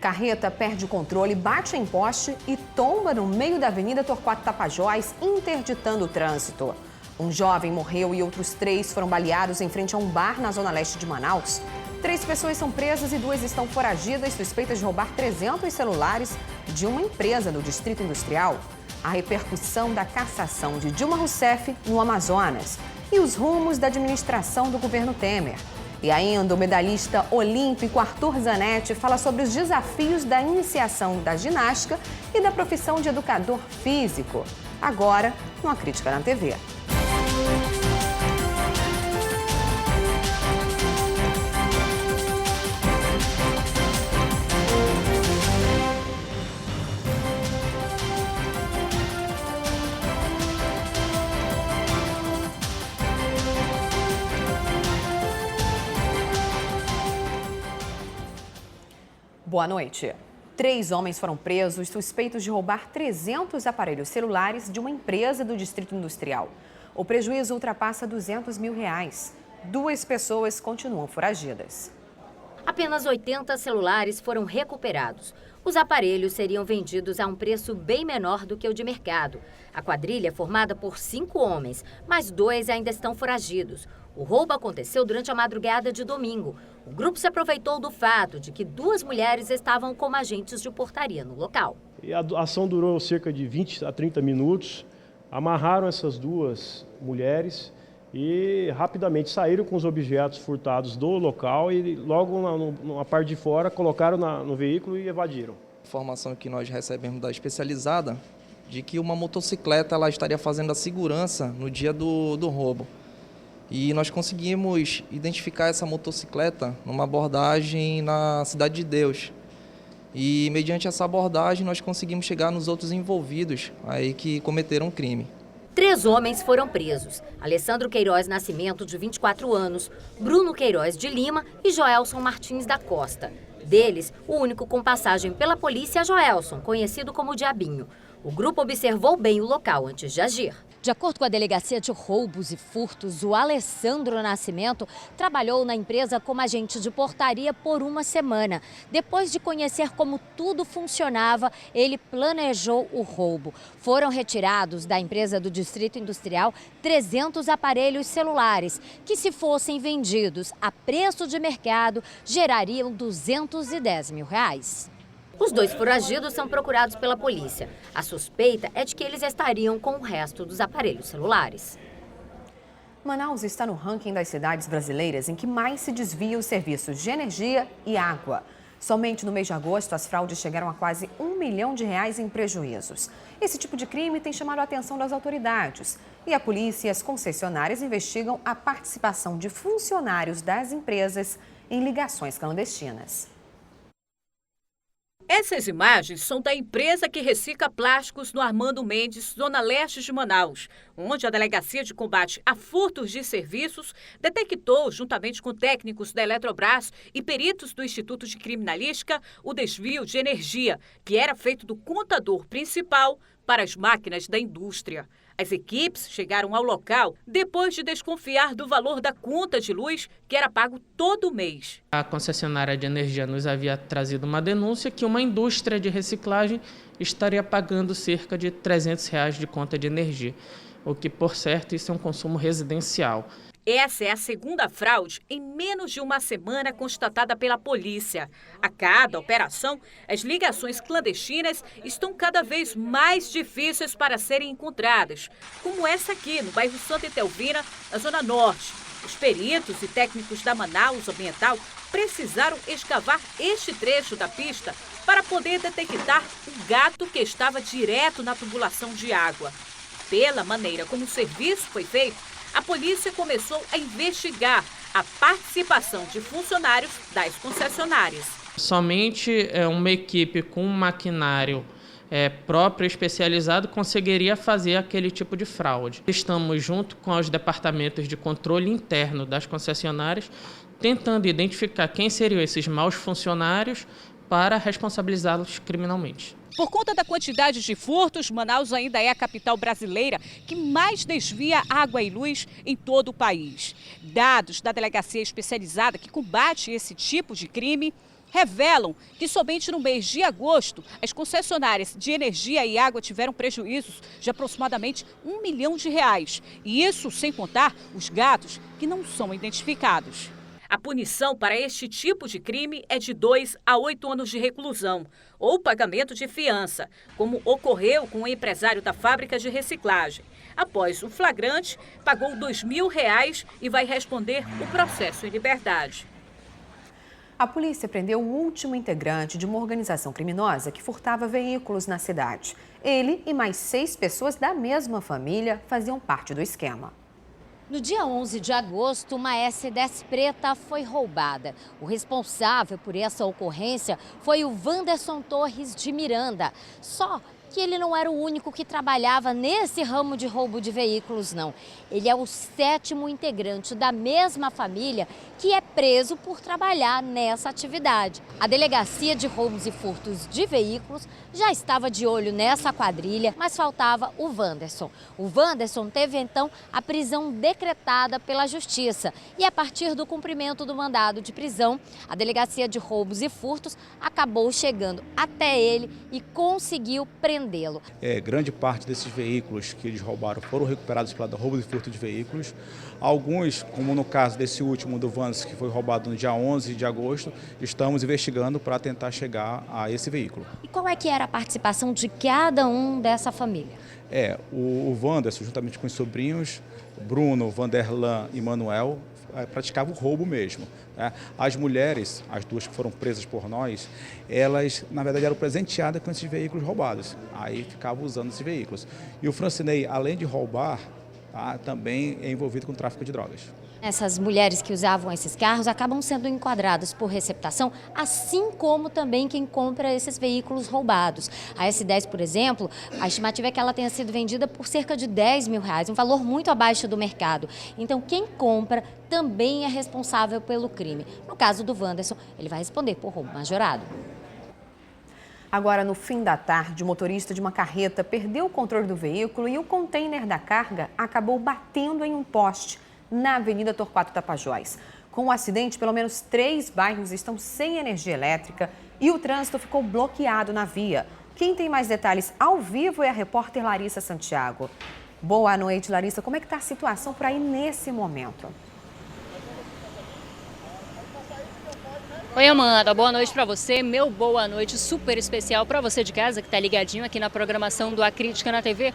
Carreta perde o controle, bate em poste e tomba no meio da Avenida Torquato Tapajós, interditando o trânsito. Um jovem morreu e outros 3 foram baleados em frente a um bar na zona leste de Manaus. 3 pessoas são presas e 2 estão foragidas, suspeitas de roubar 300 celulares de uma empresa do Distrito Industrial. A repercussão da cassação de Dilma Rousseff no Amazonas e os rumos da administração do governo Temer. E ainda o medalhista olímpico Arthur Zanetti fala sobre os desafios da iniciação da ginástica e da profissão de educador físico. Agora, numa Crítica na TV. Boa noite. 3 homens foram presos suspeitos de roubar 300 aparelhos celulares de uma empresa do Distrito Industrial. O prejuízo ultrapassa R$200 mil. 2 pessoas continuam foragidas. Apenas 80 celulares foram recuperados. Os aparelhos seriam vendidos a um preço bem menor do que o de mercado. A quadrilha é formada por 5 homens, mas 2 ainda estão foragidos. O roubo aconteceu durante a madrugada de domingo. O grupo se aproveitou do fato de que 2 mulheres estavam como agentes de portaria no local. E a ação durou cerca de 20 a 30 minutos. Amarraram essas 2 mulheres e rapidamente saíram com os objetos furtados do local e logo na parte de fora colocaram no veículo e evadiram. Informação que nós recebemos da especializada de que uma motocicleta ela estaria fazendo a segurança no dia do roubo. E nós conseguimos identificar essa motocicleta numa abordagem na Cidade de Deus. E mediante essa abordagem nós conseguimos chegar nos outros envolvidos aí que cometeram o crime. 3 homens foram presos. Alessandro Queiroz Nascimento, de 24 anos, Bruno Queiroz de Lima e Joelson Martins da Costa. Deles, o único com passagem pela polícia é Joelson, conhecido como Diabinho. O grupo observou bem o local antes de agir. De acordo com a Delegacia de Roubos e Furtos, o Alessandro Nascimento trabalhou na empresa como agente de portaria por uma semana. Depois de conhecer como tudo funcionava, ele planejou o roubo. Foram retirados da empresa do Distrito Industrial 300 aparelhos celulares, que se fossem vendidos a preço de mercado, gerariam R$210 mil. Os 2 foragidos são procurados pela polícia. A suspeita é de que eles estariam com o resto dos aparelhos celulares. Manaus está no ranking das cidades brasileiras em que mais se desvia os serviços de energia e água. Somente no mês de agosto, as fraudes chegaram a quase R$1 milhão em prejuízos. Esse tipo de crime tem chamado a atenção das autoridades. E a polícia e as concessionárias investigam a participação de funcionários das empresas em ligações clandestinas. Essas imagens são da empresa que recicla plásticos no Armando Mendes, zona leste de Manaus, onde a Delegacia de Combate a Furtos de Serviços detectou, juntamente com técnicos da Eletrobras e peritos do Instituto de Criminalística, o desvio de energia, que era feito do contador principal para as máquinas da indústria. As equipes chegaram ao local depois de desconfiar do valor da conta de luz que era pago todo mês. A concessionária de energia nos havia trazido uma denúncia que uma indústria de reciclagem estaria pagando cerca de R$300 de conta de energia, o que, por certo, isso é um consumo residencial. Essa é a segunda fraude em menos de uma semana constatada pela polícia. A cada operação, as ligações clandestinas estão cada vez mais difíceis para serem encontradas, como essa aqui, no bairro Santa Etelvina, na Zona Norte. Os peritos e técnicos da Manaus Ambiental precisaram escavar este trecho da pista para poder detectar o gato que estava direto na tubulação de água. Pela maneira como o serviço foi feito, a polícia começou a investigar a participação de funcionários das concessionárias. Somente uma equipe com um maquinário próprio, especializado, conseguiria fazer aquele tipo de fraude. Estamos junto com os departamentos de controle interno das concessionárias, tentando identificar quem seriam esses maus funcionários para responsabilizá-los criminalmente. Por conta da quantidade de furtos, Manaus ainda é a capital brasileira que mais desvia água e luz em todo o país. Dados da delegacia especializada que combate esse tipo de crime revelam que somente no mês de agosto as concessionárias de energia e água tiveram prejuízos de aproximadamente R$1 milhão. E isso sem contar os gatos que não são identificados. A punição para este tipo de crime é de 2 a 8 anos de reclusão ou pagamento de fiança, como ocorreu com o empresário da fábrica de reciclagem. Após o flagrante, pagou R$2.000 e vai responder o processo em liberdade. A polícia prendeu o último integrante de uma organização criminosa que furtava veículos na cidade. Ele e mais 6 pessoas da mesma família faziam parte do esquema. No dia 11 de agosto, uma S10 preta foi roubada. O responsável por essa ocorrência foi o Wanderson Torres de Miranda. Só que ele não era o único que trabalhava nesse ramo de roubo de veículos, não. Ele é o 7º integrante da mesma família que é preso por trabalhar nessa atividade. A Delegacia de Roubos e Furtos de Veículos já estava de olho nessa quadrilha, mas faltava o Wanderson. O Wanderson teve, então, a prisão decretada pela Justiça. E a partir do cumprimento do mandado de prisão, a Delegacia de Roubos e Furtos acabou chegando até ele e conseguiu prendê-lo. Grande parte desses veículos que eles roubaram foram recuperados pela roubo e furto de veículos. Alguns, como no caso desse último do Wanderson, que foi roubado no dia 11 de agosto, estamos investigando para tentar chegar a esse veículo. E qual é que era a participação de cada um dessa família? O Wanderson, juntamente com os sobrinhos, Bruno, Vanderlan e Manuel, praticava o roubo mesmo. As mulheres, as 2 que foram presas por nós, elas, na verdade, eram presenteadas com esses veículos roubados. Aí ficavam usando esses veículos. E o Francinei, além de roubar, também é envolvido com tráfico de drogas. Essas mulheres que usavam esses carros acabam sendo enquadradas por receptação, assim como também quem compra esses veículos roubados. A S10, por exemplo, a estimativa é que ela tenha sido vendida por cerca de R$10 mil, um valor muito abaixo do mercado. Então, quem compra também é responsável pelo crime. No caso do Wanderson, ele vai responder por roubo majorado. Agora, no fim da tarde, o motorista de uma carreta perdeu o controle do veículo e o container da carga acabou batendo em um poste na Avenida Torquato Tapajós. Com o acidente, pelo menos 3 bairros estão sem energia elétrica e o trânsito ficou bloqueado na via. Quem tem mais detalhes ao vivo é a repórter Larissa Santiago. Boa noite, Larissa. Como é que está a situação por aí nesse momento? Oi, Amanda, boa noite para você, meu boa noite super especial para você de casa que está ligadinho aqui na programação do A Crítica na TV.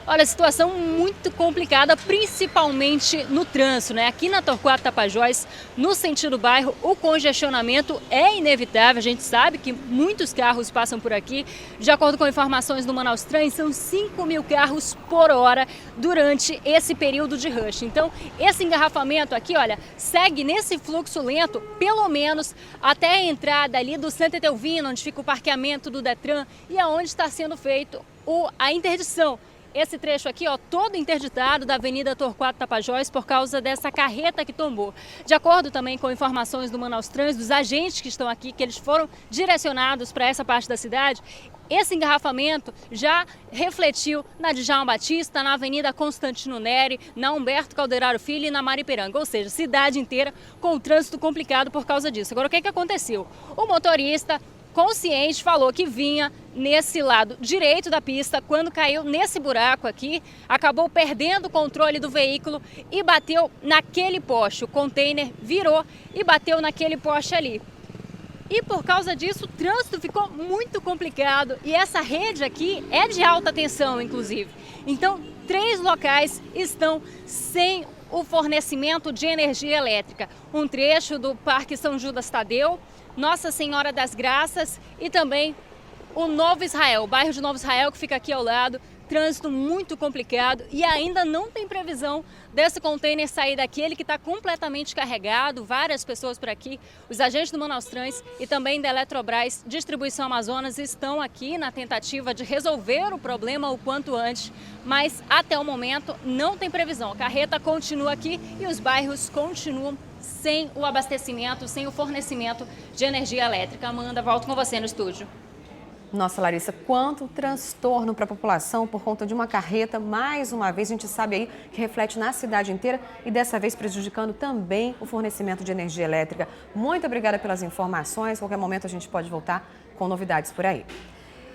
Olha, situação muito complicada, principalmente no trânsito, né? Aqui na Torquato Tapajós, no sentido bairro, o congestionamento é inevitável. A gente sabe que muitos carros passam por aqui. De acordo com informações do Manaus Trans, são 5.000 carros por hora durante esse período de rush. Então, esse engarrafamento aqui, olha, segue nesse fluxo lento, pelo menos até a entrada ali do Santa Etelvina, onde fica o parqueamento do Detran e aonde está sendo feito a interdição. Esse trecho aqui, ó, todo interditado da Avenida Torquato Tapajós por causa dessa carreta que tombou. De acordo também com informações do Manaus Trans, dos agentes que estão aqui, que eles foram direcionados para essa parte da cidade, esse engarrafamento já refletiu na Djalma Batista, na Avenida Constantino Neri, na Humberto Calderaro Filho e na Maripiranga. Ou seja, cidade inteira com o trânsito complicado por causa disso. Agora, o que aconteceu? O motorista consciente falou que vinha nesse lado direito da pista, quando caiu nesse buraco aqui, acabou perdendo o controle do veículo e bateu naquele poste. O container virou e bateu naquele poste ali. E por causa disso, o trânsito ficou muito complicado e essa rede aqui é de alta tensão, inclusive. Então, 3 locais estão sem o fornecimento de energia elétrica. Um trecho do Parque São Judas Tadeu, Nossa Senhora das Graças e também o Novo Israel, o bairro de Novo Israel, que fica aqui ao lado. Trânsito muito complicado e ainda não tem previsão desse container sair daqui, ele que está completamente carregado, várias pessoas por aqui. Os agentes do Manaus Trans e também da Eletrobras Distribuição Amazonas estão aqui na tentativa de resolver o problema o quanto antes, mas até o momento não tem previsão. A carreta continua aqui e os bairros continuam sem o abastecimento, sem o fornecimento de energia elétrica. Amanda, volto com você no estúdio. Nossa, Larissa, quanto transtorno para a população por conta de uma carreta. Mais uma vez, a gente sabe aí que reflete na cidade inteira e dessa vez prejudicando também o fornecimento de energia elétrica. Muito obrigada pelas informações. A qualquer momento a gente pode voltar com novidades por aí.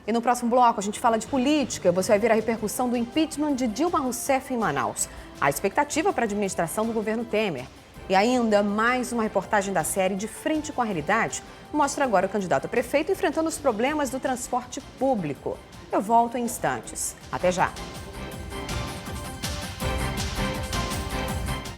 E no próximo bloco a gente fala de política. Você vai ver a repercussão do impeachment de Dilma Rousseff em Manaus. A expectativa para a administração do governo Temer. E ainda mais uma reportagem da série De Frente com a Realidade mostra agora o candidato a prefeito enfrentando os problemas do transporte público. Eu volto em instantes. Até já!